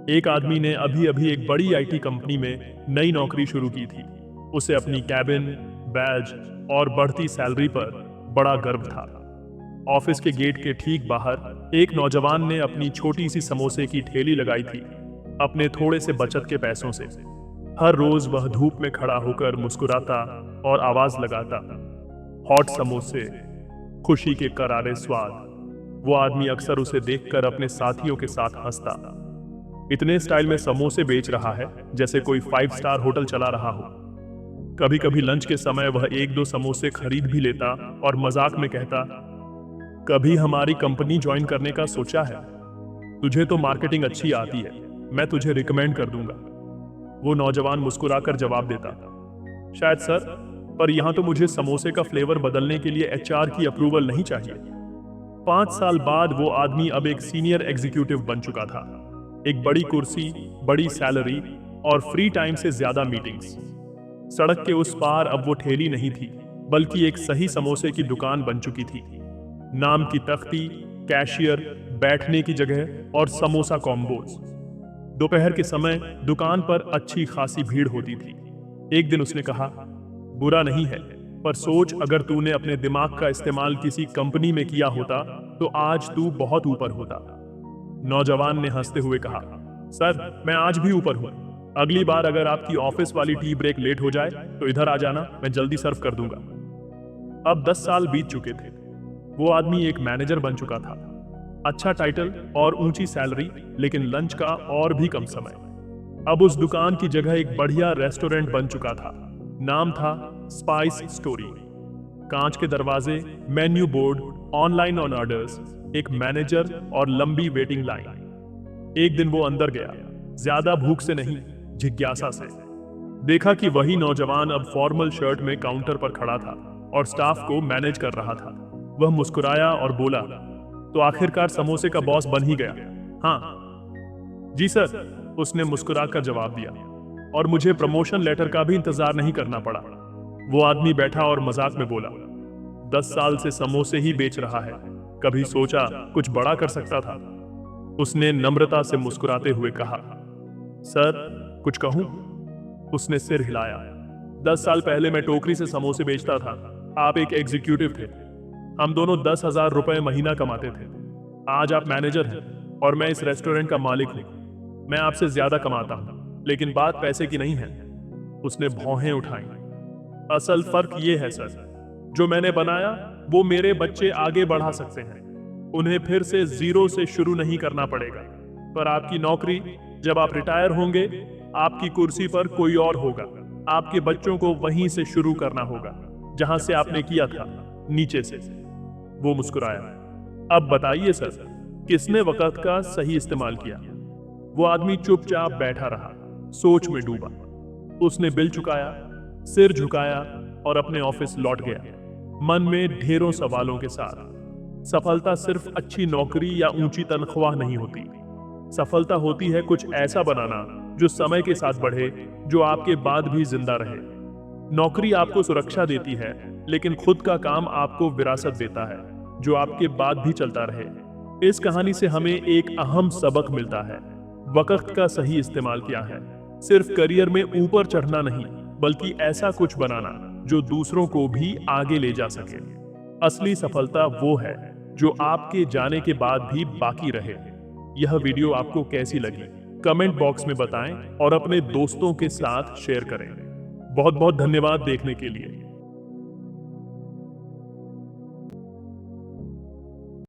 एक आदमी ने अभी अभी एक बड़ी आईटी कंपनी में नई नौकरी शुरू की थी। उसे अपनी कैबिन, बैज और बढ़ती सैलरी पर बड़ा गर्व था। ऑफिस के गेट के ठीक बाहर एक नौजवान ने अपनी छोटी सी समोसे की ठेली लगाई थी, अपने थोड़े से बचत के पैसों से। हर रोज वह धूप में खड़ा होकर मुस्कुराता और आवाज लगाता, हॉट समोसे, खुशी के करारे स्वाद। वो आदमी अक्सर उसे देखकर अपने साथियों के साथ हंसता। इतने स्टाइल में समोसे बेच रहा है जैसे कोई 5 स्टार होटल चला रहा हो। कभी कभी लंच के समय वह 1-2 समोसे खरीद भी लेता और मजाक में कहता, कभी हमारी कंपनी ज्वाइन करने का सोचा है? तुझे तो मार्केटिंग अच्छी आती है, मैं तुझे रिकमेंड कर दूंगा। वो नौजवान मुस्कुराकर जवाब देता, शायद सर, पर यहाँ तो मुझे समोसे का फ्लेवर बदलने के लिए एचआर की अप्रूवल नहीं चाहिए। 5 साल बाद वो आदमी अब एक सीनियर एग्जीक्यूटिव बन चुका था। एक बड़ी कुर्सी, बड़ी सैलरी और फ्री टाइम से ज्यादा मीटिंग्स। सड़क के उस पार अब वो ठेली नहीं थी, बल्कि एक सही समोसे की दुकान बन चुकी थी। नाम की तख्ती, कैशियर, बैठने की जगह और समोसा कॉम्बोज। दोपहर के समय दुकान पर अच्छी खासी भीड़ होती थी। एक दिन उसने कहा, बुरा नहीं है, पर सोच अगर तूने अपने दिमाग का इस्तेमाल किसी कंपनी में किया होता तो आज तू बहुत ऊपर होता। नौजवान ने हंसते हुए कहा, सर, मैं आज भी ऊपर हूं। अगली बार अगर आपकी ऑफिस वाली टी ब्रेक लेट हो जाए तो इधर आ जाना, मैं जल्दी सर्व कर दूंगा। अब 10 साल बीत चुके थे। वो आदमी एक मैनेजर बन चुका था। अच्छा टाइटल और ऊंची सैलरी, लेकिन लंच का और भी कम समय। अब उस दुकान की जगह एक बढ़िया रेस्टोरेंट बन चुका था। नाम था स्पाइस स्टोरी। कांच के दरवाजे, menu board, online on orders, एक मैनेजर और लंबी वेटिंग लाइन। एक दिन वो अंदर गया, ज्यादा भूख से नहीं, जिज्ञासा से। देखा कि वही नौजवान अब फॉर्मल शर्ट में काउंटर पर खड़ा था और स्टाफ को मैनेज कर रहा था। वह मुस्कुराया और बोला, तो आखिरकार समोसे का बॉस बन ही गया? हाँ जी सर, उसने मुस्कुराकर जवाब दिया, और मुझे प्रमोशन लेटर का भी इंतजार नहीं करना पड़ा। वो आदमी बैठा और मजाक में बोला, 10 साल से समोसे ही बेच रहा है, कभी सोचा कुछ बड़ा कर सकता था? उसने नम्रता से मुस्कुराते हुए कहा, सर, कुछ कहूं? उसने सिर हिलाया। 10 साल पहले मैं टोकरी से समोसे बेचता था, आप एक एग्जीक्यूटिव थे। हम दोनों 10,000 रुपए महीना कमाते थे। आज आप मैनेजर हैं और मैं इस रेस्टोरेंट का मालिक हूं। मैं आपसे ज्यादा कमाता हूं, लेकिन बात पैसे की नहीं है। उसने भौहें उठाई। असल फर्क ये है सर, जो मैंने बनाया वो मेरे बच्चे आगे बढ़ा सकते हैं। उन्हें फिर से जीरो से शुरू नहीं करना पड़ेगा। पर आपकी नौकरी, जब आप रिटायर होंगे, आपकी कुर्सी पर कोई और होगा। आपके बच्चों को वहीं से शुरू करना होगा जहां से आपने किया था, नीचे से। वो मुस्कुराया। अब बताइए सर, किसने वक्त का सही इस्तेमाल किया? वो आदमी चुपचाप बैठा रहा, सोच में डूबा। उसने बिल चुकाया, सिर झुकाया और अपने ऑफिस लौट गया, मन में ढेरों सवालों के साथ। सफलता सिर्फ अच्छी नौकरी या ऊंची तनख्वाह नहीं होती। सफलता होती है कुछ ऐसा बनाना जो समय के साथ बढ़े, जो आपके बाद भी जिंदा रहे। नौकरी आपको सुरक्षा देती है, लेकिन खुद का काम आपको विरासत देता है, जो आपके बाद भी चलता रहे। इस कहानी से हमें एक अहम सबक मिलता है, वक्त का सही इस्तेमाल क्या है। सिर्फ करियर में ऊपर चढ़ना नहीं, बल्कि ऐसा कुछ बनाना जो दूसरों को भी आगे ले जा सके। असली सफलता वो है जो आपके जाने के बाद भी बाकी रहे। यह वीडियो आपको कैसी लगी, कमेंट बॉक्स में बताएं और अपने दोस्तों के साथ शेयर करें। बहुत बहुत धन्यवाद देखने के लिए।